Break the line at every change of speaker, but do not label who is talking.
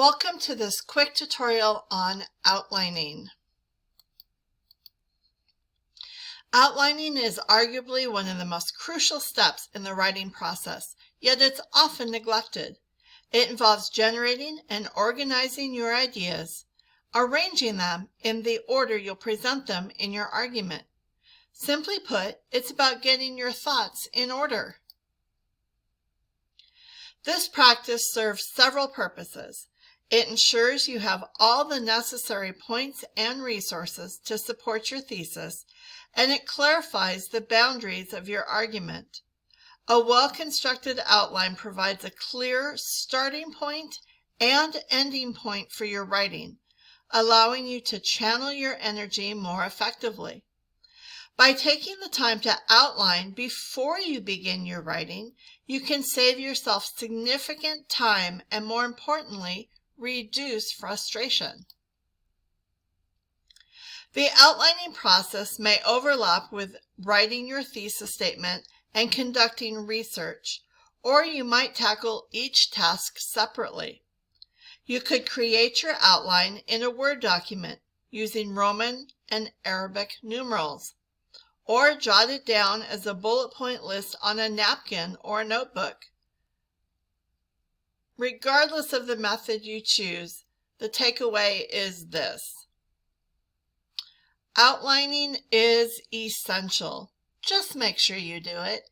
Welcome to this quick tutorial on outlining. Outlining is arguably one of the most crucial steps in the writing process, yet it's often neglected. It involves generating and organizing your ideas, arranging them in the order you'll present them in your argument. Simply put, it's about getting your thoughts in order. This practice serves several purposes. It ensures you have all the necessary points and resources to support your thesis, and it clarifies the boundaries of your argument. A well-constructed outline provides a clear starting point and ending point for your writing, allowing you to channel your energy more effectively. By taking the time to outline before you begin your writing, you can save yourself significant time and, more importantly, reduce frustration. The outlining process may overlap with writing your thesis statement and conducting research, or you might tackle each task separately. You could create your outline in a Word document using Roman and Arabic numerals, or jot it down as a bullet point list on a napkin or a notebook. Regardless of the method you choose, the takeaway is this: outlining is essential. Just make sure you do it.